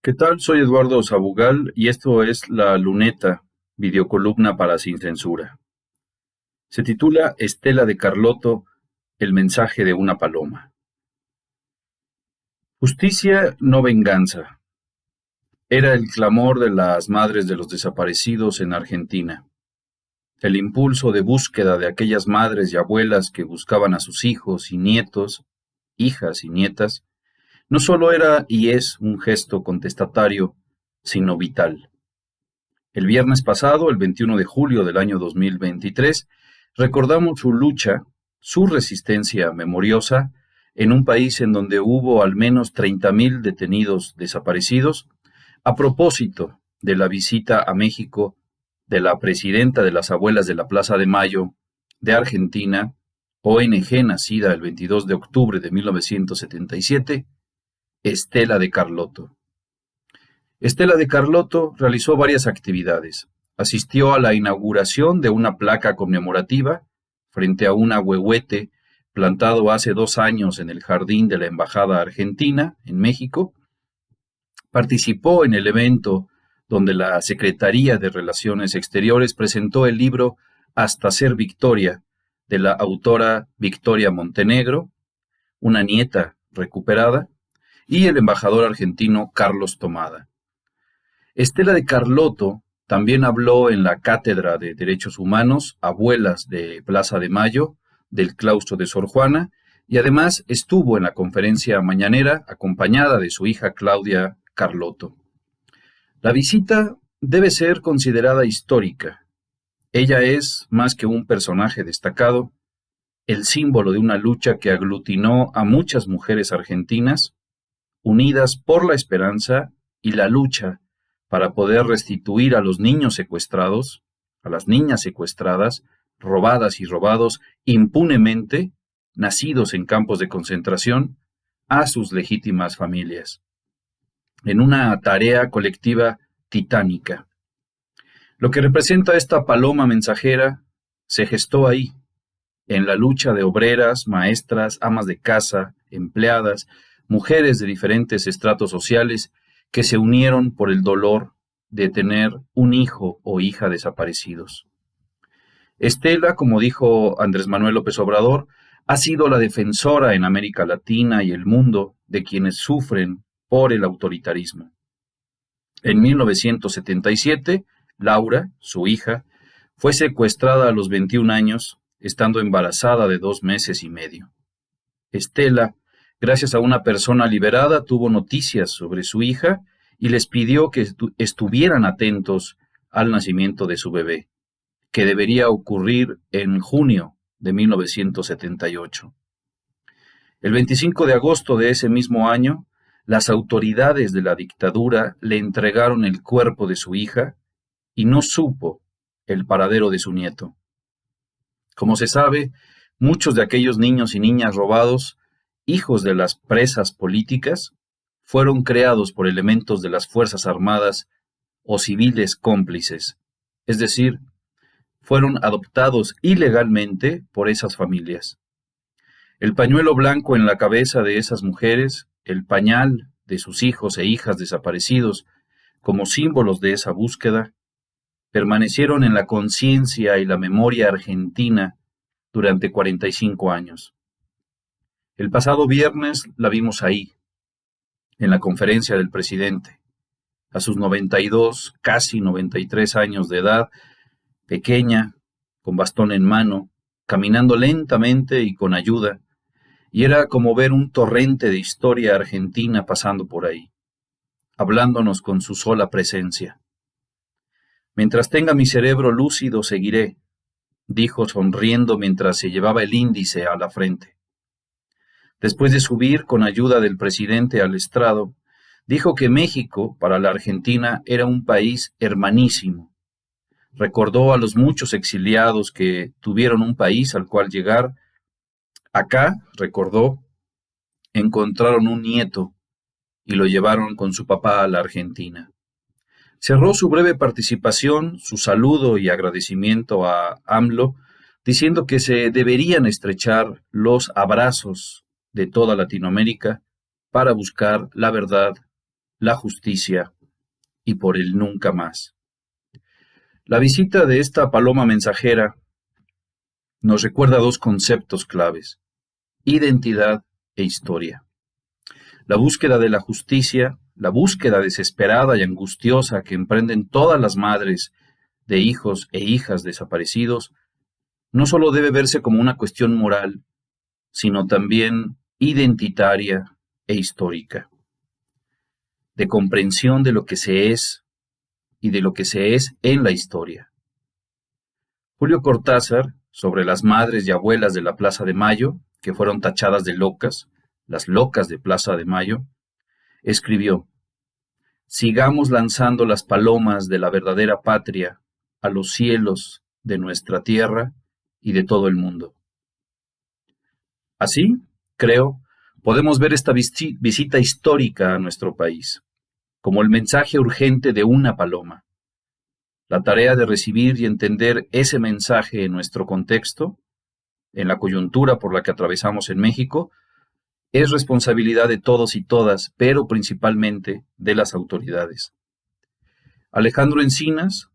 ¿Qué tal? Soy Eduardo Sabugal y esto es La Luneta, videocolumna para Sin Censura. Se titula Estela de Carlotto, el mensaje de una paloma. Justicia, no venganza. Era el clamor de las madres de los desaparecidos en Argentina. El impulso de búsqueda de aquellas madres y abuelas que buscaban a sus hijos y nietos, hijas y nietas, no solo era y es un gesto contestatario, sino vital. El viernes pasado, el 21 de julio del año 2023, recordamos su lucha, su resistencia memoriosa, en un país en donde hubo al menos 30.000 detenidos desaparecidos, a propósito de la visita a México de la presidenta de las Abuelas de la Plaza de Mayo de Argentina, ONG nacida el 22 de octubre de 1977, Estela de Carlotto. Estela de Carlotto realizó varias actividades. Asistió a la inauguración de una placa conmemorativa frente a un ahuehuete plantado hace 2 años en el jardín de la Embajada Argentina en México. Participó en el evento donde la Secretaría de Relaciones Exteriores presentó el libro Hasta ser Victoria, de la autora Victoria Montenegro, una nieta recuperada, y el embajador argentino Carlos Tomada. Estela de Carlotto también habló en la Cátedra de Derechos Humanos, Abuelas de Plaza de Mayo, del claustro de Sor Juana, y además estuvo en la conferencia mañanera acompañada de su hija Claudia Carlotto. La visita debe ser considerada histórica. Ella es, más que un personaje destacado, el símbolo de una lucha que aglutinó a muchas mujeres argentinas, unidas por la esperanza y la lucha para poder restituir a los niños secuestrados, a las niñas secuestradas, robadas y robados impunemente, nacidos en campos de concentración, a sus legítimas familias, en una tarea colectiva titánica. Lo que representa esta paloma mensajera se gestó ahí, en la lucha de obreras, maestras, amas de casa, empleadas, mujeres de diferentes estratos sociales que se unieron por el dolor de tener un hijo o hija desaparecidos. Estela, como dijo Andrés Manuel López Obrador, ha sido la defensora en América Latina y el mundo de quienes sufren por el autoritarismo. En 1977, Laura, su hija, fue secuestrada a los 21 años, estando embarazada de 2 meses y medio. Estela, gracias a una persona liberada, tuvo noticias sobre su hija y les pidió que estuvieran atentos al nacimiento de su bebé, que debería ocurrir en junio de 1978. El 25 de agosto de ese mismo año, las autoridades de la dictadura le entregaron el cuerpo de su hija y no supo el paradero de su nieto. Como se sabe, muchos de aquellos niños y niñas robados, hijos de las presas políticas, fueron creados por elementos de las Fuerzas Armadas o civiles cómplices, es decir, fueron adoptados ilegalmente por esas familias. El pañuelo blanco en la cabeza de esas mujeres, el pañal de sus hijos e hijas desaparecidos, como símbolos de esa búsqueda, permanecieron en la conciencia y la memoria argentina durante 45 años. El pasado viernes la vimos ahí, en la conferencia del presidente, a sus 92, casi 93 años de edad, pequeña, con bastón en mano, caminando lentamente y con ayuda, y era como ver un torrente de historia argentina pasando por ahí, hablándonos con su sola presencia. Mientras tenga mi cerebro lúcido, seguiré, dijo sonriendo mientras se llevaba el índice a la frente. Después de subir con ayuda del presidente al estrado, dijo que México, para la Argentina, era un país hermanísimo. Recordó a los muchos exiliados que tuvieron un país al cual llegar. Acá, recordó, encontraron un nieto y lo llevaron con su papá a la Argentina. Cerró su breve participación, su saludo y agradecimiento a AMLO, diciendo que se deberían estrechar los abrazos de toda Latinoamérica para buscar la verdad, la justicia y por el nunca más. La visita de esta paloma mensajera nos recuerda dos conceptos claves: identidad e historia. La búsqueda de la justicia, la búsqueda desesperada y angustiosa que emprenden todas las madres de hijos e hijas desaparecidos, no solo debe verse como una cuestión moral, sino también identitaria e histórica, de comprensión de lo que se es y de lo que se es en la historia. Julio Cortázar, sobre las madres y abuelas de la Plaza de Mayo, que fueron tachadas de locas, las locas de Plaza de Mayo, escribió: sigamos lanzando las palomas de la verdadera patria a los cielos de nuestra tierra y de todo el mundo. Así, creo, podemos ver esta visita histórica a nuestro país como el mensaje urgente de una paloma. La tarea de recibir y entender ese mensaje en nuestro contexto, en la coyuntura por la que atravesamos en México, es responsabilidad de todos y todas, pero principalmente de las autoridades. Alejandro Encinas,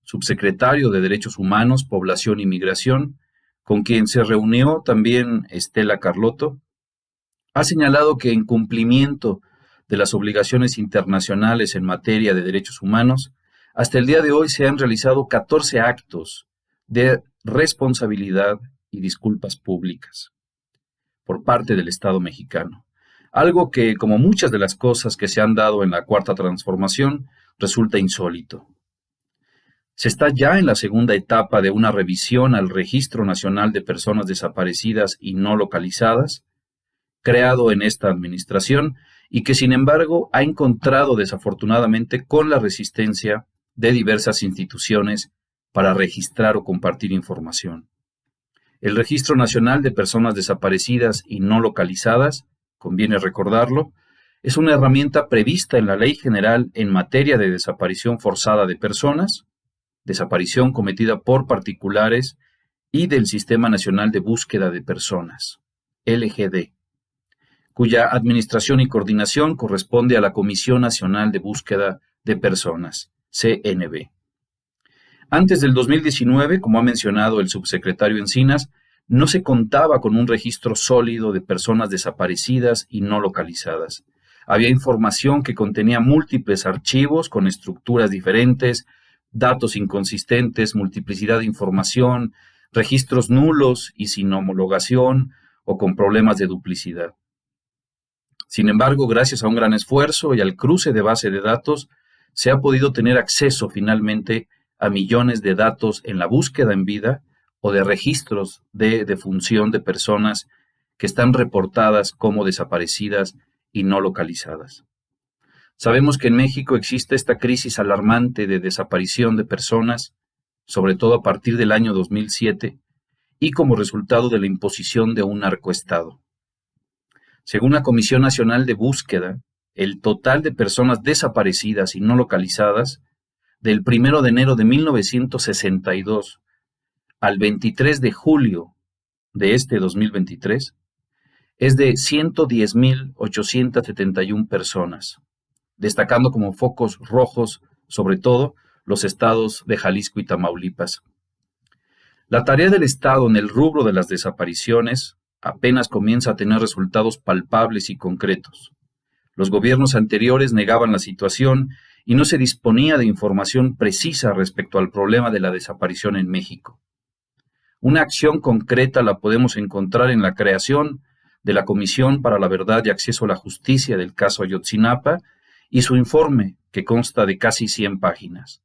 subsecretario de Derechos Humanos, Población y Migración, con quien se reunió también Estela Carlotto, ha señalado que en cumplimiento de las obligaciones internacionales en materia de derechos humanos, hasta el día de hoy se han realizado 14 actos de responsabilidad y disculpas públicas por parte del Estado mexicano. Algo que, como muchas de las cosas que se han dado en la Cuarta Transformación, resulta insólito. Se está ya en la segunda etapa de una revisión al Registro Nacional de Personas Desaparecidas y No Localizadas, creado en esta administración y que, sin embargo, ha encontrado desafortunadamente con la resistencia de diversas instituciones para registrar o compartir información. El Registro Nacional de Personas Desaparecidas y No Localizadas, conviene recordarlo, es una herramienta prevista en la Ley General en materia de desaparición forzada de personas, desaparición cometida por particulares y del Sistema Nacional de Búsqueda de Personas, LGD, cuya administración y coordinación corresponde a la Comisión Nacional de Búsqueda de Personas, CNB. Antes del 2019, como ha mencionado el subsecretario Encinas, no se contaba con un registro sólido de personas desaparecidas y no localizadas. Había información que contenía múltiples archivos con estructuras diferentes, datos inconsistentes, multiplicidad de información, registros nulos y sin homologación o con problemas de duplicidad. Sin embargo, gracias a un gran esfuerzo y al cruce de base de datos, se ha podido tener acceso finalmente a millones de datos en la búsqueda en vida o de registros de defunción de personas que están reportadas como desaparecidas y no localizadas. Sabemos que en México existe esta crisis alarmante de desaparición de personas, sobre todo a partir del año 2007, y como resultado de la imposición de un narcoestado. Según la Comisión Nacional de Búsqueda, el total de personas desaparecidas y no localizadas del 1 de enero de 1962 al 23 de julio de este 2023 es de 110.871 personas, destacando como focos rojos, sobre todo, los estados de Jalisco y Tamaulipas. La tarea del Estado en el rubro de las desapariciones apenas comienza a tener resultados palpables y concretos. Los gobiernos anteriores negaban la situación y no se disponía de información precisa respecto al problema de la desaparición en México. Una acción concreta la podemos encontrar en la creación de la Comisión para la Verdad y Acceso a la Justicia del caso Ayotzinapa y su informe, que consta de casi 100 páginas.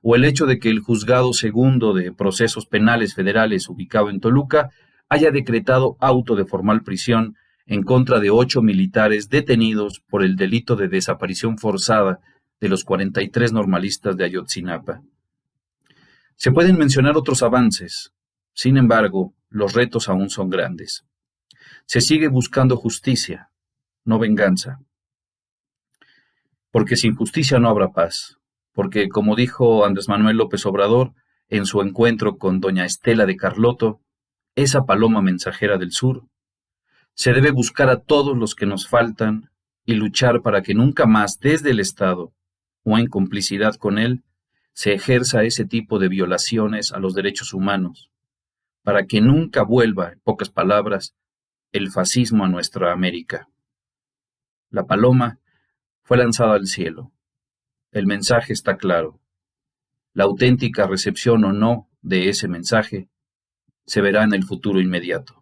O el hecho de que el Juzgado Segundo de Procesos Penales Federales, ubicado en Toluca, haya decretado auto de formal prisión en contra de 8 militares detenidos por el delito de desaparición forzada de los 43 normalistas de Ayotzinapa. Se pueden mencionar otros avances, sin embargo, los retos aún son grandes. Se sigue buscando justicia, no venganza. Porque sin justicia no habrá paz. Porque, como dijo Andrés Manuel López Obrador en su encuentro con doña Estela de Carlotto, esa paloma mensajera del sur, se debe buscar a todos los que nos faltan y luchar para que nunca más desde el Estado o en complicidad con él se ejerza ese tipo de violaciones a los derechos humanos, para que nunca vuelva, en pocas palabras, el fascismo a nuestra América. La paloma fue lanzada al cielo. El mensaje está claro. La auténtica recepción o no de ese mensaje se verá en el futuro inmediato.